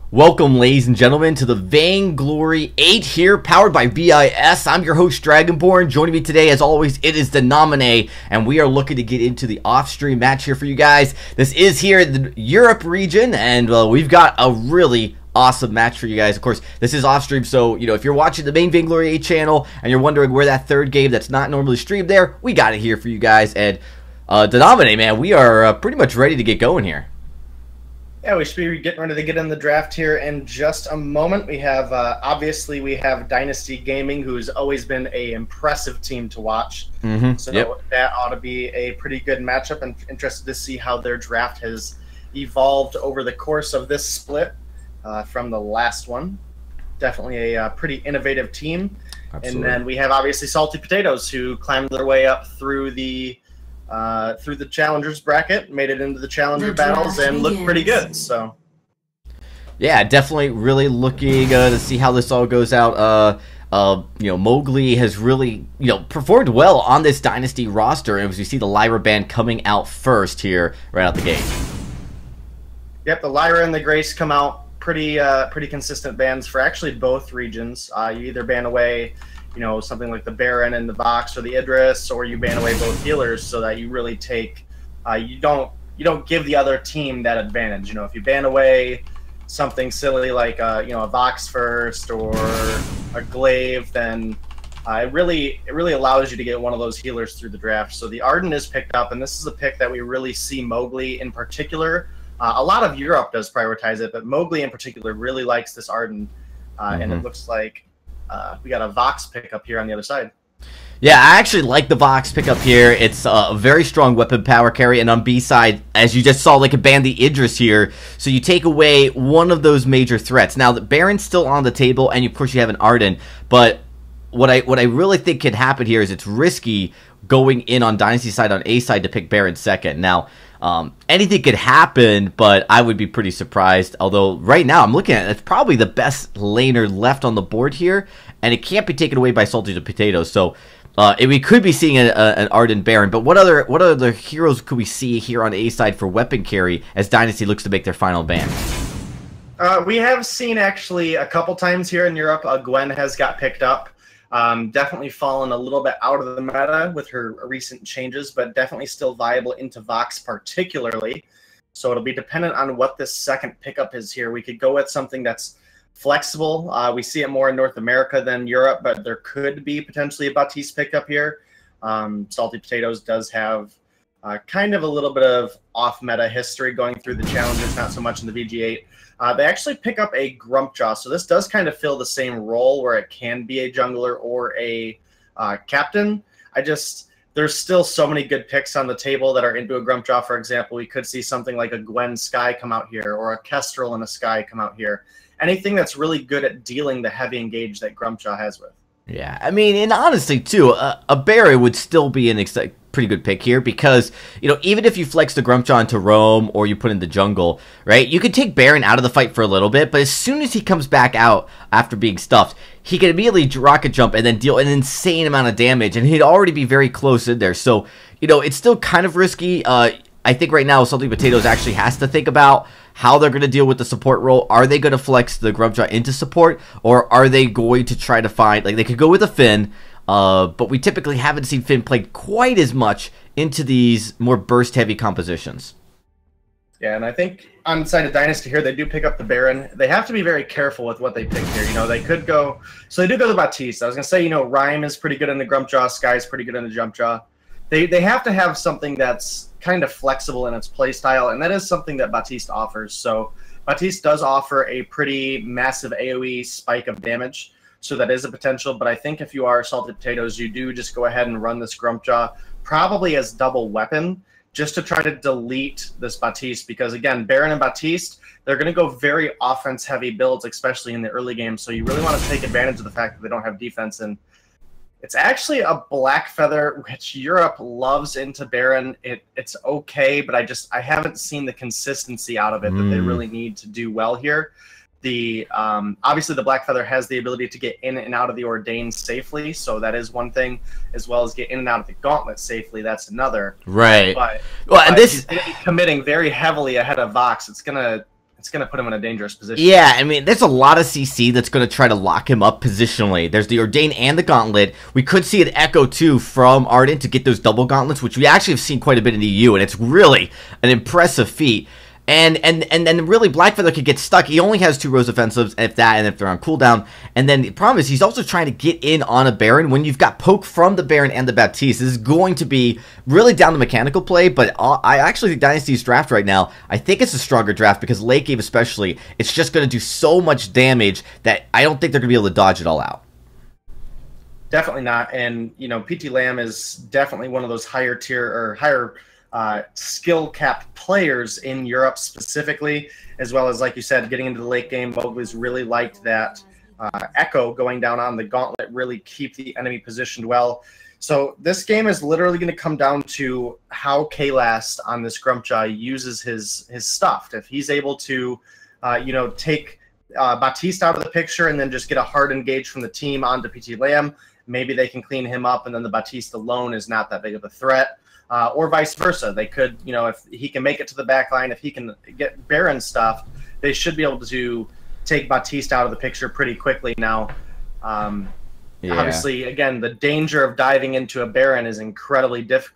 Welcome, ladies and gentlemen, to the Vainglory 8 here, powered by VIS. I'm your host, Dragonborn. Joining me today, as always, it is the Nominee, and we are looking to get into the off-stream match here for you guys. This is here in the Europe region, and we've got a really awesome match for you guys. Of course, this is off-stream, so, if you're watching the main Vainglory 8 channel, and you're wondering where that third game that's not normally streamed there, we got it here for you guys. And the Nominee, man, we are pretty much ready to get going here. Yeah, we should be getting ready to get in the draft here in just a moment. We have, obviously, we have Dynasty Gaming, who's always been an impressive team to watch. So that ought to be a pretty good matchup. I'm interested to see how their draft has evolved over the course of this split from the last one. Definitely a pretty innovative team. Absolutely. And then we have, obviously, Salty Potatoes, who climbed their way up through the challengers bracket, made it into the challenger battles, and looked pretty good. So yeah, definitely really looking to see how this all goes out. Mowgli has really performed well on this Dynasty roster, and as we see the Lyra band coming out first here right out the gate. Yep, the Lyra and the Grace come out pretty consistent bands for actually both regions. You either ban away something like the Baron and the Vox or the Idris, or you ban away both healers, so that you really take, you don't give the other team that advantage. If you ban away something silly like a Vox first or a Glaive, then it really allows you to get one of those healers through the draft. So the Arden is picked up, and this is a pick that we really see Mowgli in particular. A lot of Europe does prioritize it, but Mowgli in particular really likes this Arden, and it looks like we got a Vox pickup here on the other side. Yeah, I actually like the Vox pickup here. It's a very strong weapon power carry, and on B side, as you just saw, like a ban the Idris here, so you take away one of those major threats. Now, the Baron's still on the table, and of course you have an Arden, but what I really think can happen here is it's risky going in on Dynasty side on A side to pick Baron second. Now, anything could happen, but I would be pretty surprised. Although right now I'm looking at it, it's probably the best laner left on the board here, and it can't be taken away by Salty Potatoes. So we could be seeing an Arden Baron. But what other heroes could we see here on A side for weapon carry as Dynasty looks to make their final ban? We have seen actually a couple times here in Europe, Gwen has got picked up. Definitely fallen a little bit out of the meta with her recent changes, but definitely still viable into Vox particularly. So it'll be dependent on what this second pickup is here. We could go with something that's flexible. We see it more in North America than Europe, but there could be potentially a Baptiste pickup here. Salty Potatoes does have kind of a little bit of off-meta history going through the challengers, not so much in the VG8. They actually pick up a Grumpjaw, so this does kind of fill the same role where it can be a jungler or a captain. There's still so many good picks on the table that are into a Grumpjaw. For example, we could see something like a Gwen Skye come out here, or a Kestrel and a Skye come out here. Anything that's really good at dealing the heavy engage that Grumpjaw has with. Yeah, I mean, and honestly, too, a Barry would still be an pretty good pick here because, even if you flex the Grumpjaw into Roam or you put in the jungle, right, you could take Baron out of the fight for a little bit, but as soon as he comes back out after being stuffed, he can immediately rocket jump and then deal an insane amount of damage, and he'd already be very close in there. So, it's still kind of risky. I think right now Salty Potatoes actually has to think about how they're going to deal with the support role. Are they going to flex the Grumpjaw into support, or are they going to try to find, like, they could go with a Finn, but we typically haven't seen Finn played quite as much into these more burst-heavy compositions. Yeah, and I think on the side of Dynasty here, they do pick up the Baron. They have to be very careful with what they pick here. They could go, so they do go to Baptiste. I was going to say, Rhyme is pretty good in the Grumpjaw, Skye is pretty good in the Jumpjaw. They have to have something that's kind of flexible in its playstyle, and that is something that Baptiste offers. So Baptiste does offer a pretty massive AoE spike of damage, so that is a potential. But I think if you are Salted Potatoes, you do just go ahead and run this Grumpjaw, probably as double weapon, just to try to delete this Baptiste. Because again, Baron and Baptiste, they're going to go very offense-heavy builds, especially in the early game. So you really want to take advantage of the fact that they don't have defense. And it's actually a Black Feather, which Europe loves into Baron. It's okay, but I haven't seen the consistency out of it that they really need to do well here. Obviously the Black Feather has the ability to get in and out of the Ordained safely, so that is one thing, as well as get in and out of the Gauntlet safely. That's another. Right. But and this he's committing very heavily ahead of Vox. It's gonna it's going to put him in a dangerous position. Yeah, I mean, there's a lot of CC that's going to try to lock him up positionally. There's the Ordain and the Gauntlet. We could see an Echo, too, from Arden to get those double gauntlets, which we actually have seen quite a bit in the EU, and it's really an impressive feat. And then really Blackfeather could get stuck. He only has 2 Rose offensives, if that, and if they're on cooldown. And then the problem is he's also trying to get in on a Baron. When you've got poke from the Baron and the Baptiste, this is going to be really down to mechanical play. But I actually think Dynasty's draft right now, I think it's a stronger draft because late game especially, it's just going to do so much damage that I don't think they're going to be able to dodge it all out. Definitely not. And, you know, PT Lamb is definitely one of those higher tier or higher skill capped players in Europe specifically, as well as, like you said, getting into the late game. Mowgli's really liked that Echo going down on the Gauntlet, really keep the enemy positioned well. So this game is literally going to come down to how Kaelast on this Grumpjaw uses his stuff. If he's able to, you know, take Baptiste out of the picture and then just get a hard engage from the team onto PT Lamb, maybe they can clean him up, and then the Baptiste alone is not that big of a threat. Or vice versa. They could, you know, if he can make it to the back line, if he can get Baron stuff, they should be able to take Baptiste out of the picture pretty quickly now. Obviously, again, the danger of diving into a Baron is incredibly difficult.